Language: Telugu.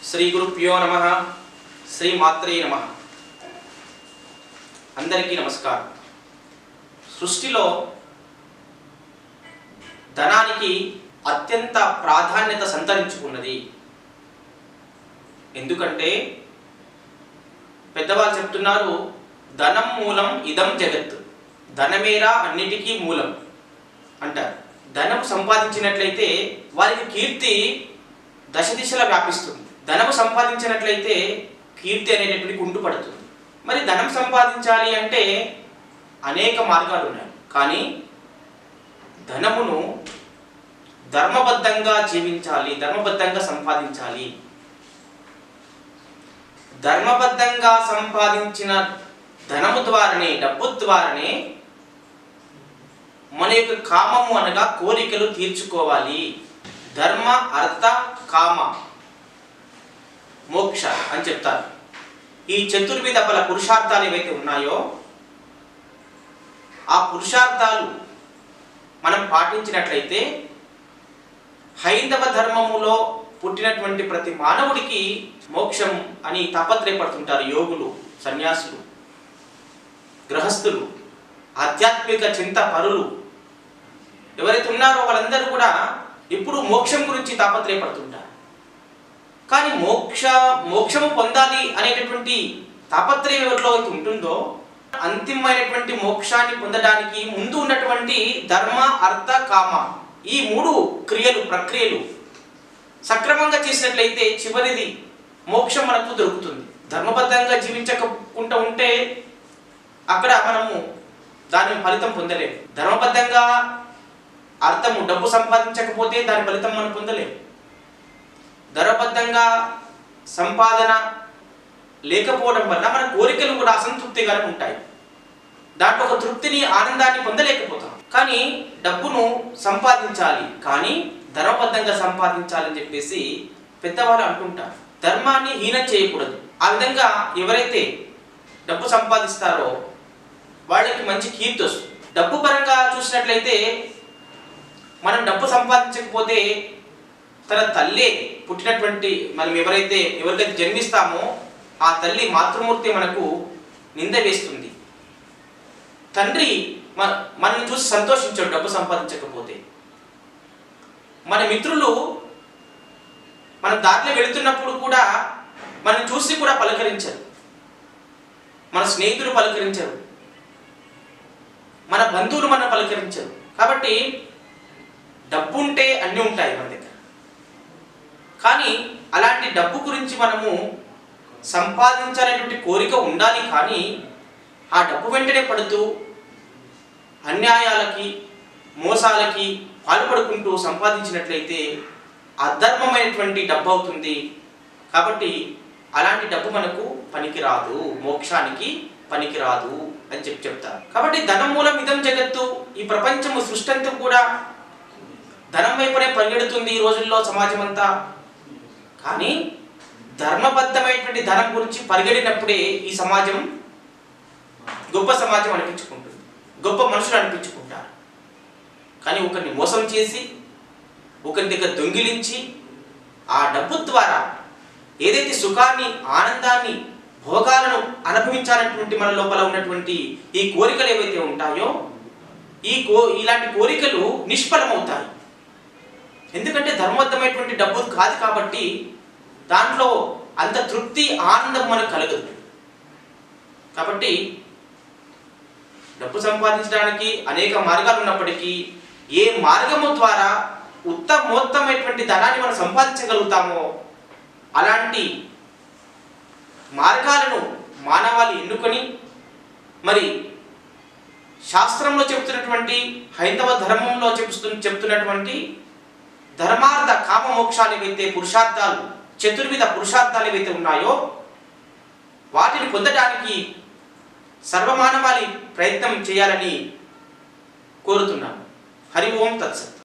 శ్రీ గురుభ్యో నమః. శ్రీ మాత్రే నమః. అందరికీ నమస్కారం. సృష్టిలో ధనానికి అత్యంత ప్రాధాన్యత సంతరించుకున్నది. ఎందుకంటే పెద్దవాళ్ళు చెప్తున్నారు, ధనం మూలం ఇదం జగత్, ధనమేరా అన్నిటికీ మూలం అంటారు. ధనం సంపాదించినట్లయితే వారికి కీర్తి దశ దిశలా వ్యాపిస్తుంది. ధనము సంపాదించినట్లయితే కీర్తి అనేటటువంటి కుంటుపడుతుంది. మరి ధనం సంపాదించాలి అంటే అనేక మార్గాలు ఉన్నాయి. కానీ ధనమును ధర్మబద్ధంగా జీవించాలి, ధర్మబద్ధంగా సంపాదించాలి. ధర్మబద్ధంగా సంపాదించిన ధనము ద్వారానే, డబ్బు ద్వారానే మన యొక్క కామము అనగా కోరికలు తీర్చుకోవాలి. ధర్మ, అర్థ, కామ, మోక్ష అని చెప్తారు. ఈ చతుర్విధ ఫల పురుషార్థాలు ఏవైతే ఉన్నాయో ఆ పురుషార్థాలు మనం పాటించినట్లయితే హైందవ ధర్మములో పుట్టినటువంటి ప్రతి మానవుడికి మోక్షం అని తాపత్రయపడుతుంటారు. యోగులు, సన్యాసులు, గృహస్థులు, ఆధ్యాత్మిక చింత పరులు ఎవరైతే ఉన్నారో వాళ్ళందరూ కూడా ఇప్పుడు మోక్షం గురించి తాపత్రయపడుతుంటారు. కానీ మోక్షము పొందాలి అనేటటువంటి తాపత్రయం ఎవరిలో అయితే ఉంటుందో అంతిమమైనటువంటి మోక్షాన్ని పొందడానికి ముందు ఉన్నటువంటి ధర్మ, అర్థ, కామ ఈ మూడు ప్రక్రియలు సక్రమంగా చేసినట్లయితే చివరిది మోక్షం మనకు దొరుకుతుంది. ధర్మబద్ధంగా జీవించకుండా ఉంటే అక్కడ మనము దాని ఫలితం పొందలేము. ధర్మబద్ధంగా అర్థము డబ్బు సంపాదించకపోతే దాని ఫలితం మనం పొందలేము. ధర్మబద్ధంగా సంపాదన లేకపోవడం వల్ల మన కోరికలు కూడా అసంతృప్తిగానే ఉంటాయి. దాంట్లో ఒక తృప్తిని, ఆనందాన్ని పొందలేకపోతాం. కానీ డబ్బును సంపాదించాలి, కానీ ధర్మబద్ధంగా సంపాదించాలని చెప్పేసి పెద్దవాళ్ళు అంటుంటారు. ధర్మాన్ని హీనం చేయకూడదు. ఆ విధంగా ఎవరైతే డబ్బు సంపాదిస్తారో వాళ్ళకి మంచి కీర్తి వస్తుంది. డబ్బు పరంగా చూసినట్లయితే మనం డబ్బు సంపాదించకపోతే తన తల్లి పుట్టినటువంటి మనం ఎవరికైతే జన్మిస్తామో ఆ తల్లి మాతృమూర్తి మనకు నింద వేస్తుంది. తండ్రి మనల్ని చూసి సంతోషించాడు డబ్బు సంపాదించకపోతే. మన మిత్రులు మన దారిలో వెళుతున్నప్పుడు కూడా మనం చూసి కూడా పలకరించరు. మన స్నేహితులు పలకరించరు, మన బంధువులు మన పలకరించరు. కాబట్టి డబ్బు ఉంటే అన్నీ ఉంటాయి మన దగ్గర. కానీ అలాంటి డబ్బు గురించి మనము సంపాదించాలనేటువంటి కోరిక ఉండాలి. కానీ ఆ డబ్బు వెంటనే పడుతూ అన్యాయాలకి, మోసాలకి పాల్పడుకుంటూ సంపాదించినట్లయితే అధర్మమైనటువంటి డబ్బు అవుతుంది. కాబట్టి అలాంటి డబ్బు మనకు పనికిరాదు, మోక్షానికి పనికిరాదు అని చెప్తారు. కాబట్టి ధనం మూలం ఇదం జగత్తు. ఈ ప్రపంచము, సృష్టి అంతా కూడా ధనం వైపునే పరిగెడుతుంది ఈ రోజుల్లో సమాజం అంతా. కానీ ధర్మబద్ధమైనటువంటి ధనం గురించి పరిగెడినప్పుడే ఈ సమాజం గొప్ప సమాజం అనిపించుకుంటుంది, గొప్ప మనుషులు అనిపించుకుంటారు. కానీ ఒకరిని మోసం చేసి, ఒకరి దగ్గర దొంగిలించి ఆ డబ్బు ద్వారా ఏదైతే సుఖాన్ని, ఆనందాన్ని, భోగాలను అనుభవించాలన్నటువంటి మన లోపల ఉన్నటువంటి ఈ కోరికలు ఏవైతే ఉంటాయో ఇలాంటి కోరికలు నిష్ఫలమవుతాయి. ఎందుకంటే ధర్మబద్ధమైనటువంటి డబ్బు కాదు కాబట్టి దాంట్లో అంత తృప్తి, ఆనందం మనకు కలగదు. కాబట్టి డబ్బు సంపాదించడానికి అనేక మార్గాలు ఉన్నప్పటికీ ఏ మార్గము ద్వారా ఉత్తమోత్తమైనటువంటి ధనాన్ని మనం సంపాదించగలుగుతామో అలాంటి మార్గాలను మానవాళి ఎన్నుకొని మరి శాస్త్రంలో చెప్తున్నటువంటి, హైందవ ధర్మంలో చెప్తున్నటువంటి ధర్మార్థ, కామ, మోక్షాలు ఏవైతే పురుషార్థాలు, చతుర్విధ పురుషార్థాలు ఏవైతే ఉన్నాయో వాటిని పొందడానికి సర్వమానవాళి ప్రయత్నం చేయాలని కోరుతున్నాను. హరి ఓం తత్సత్.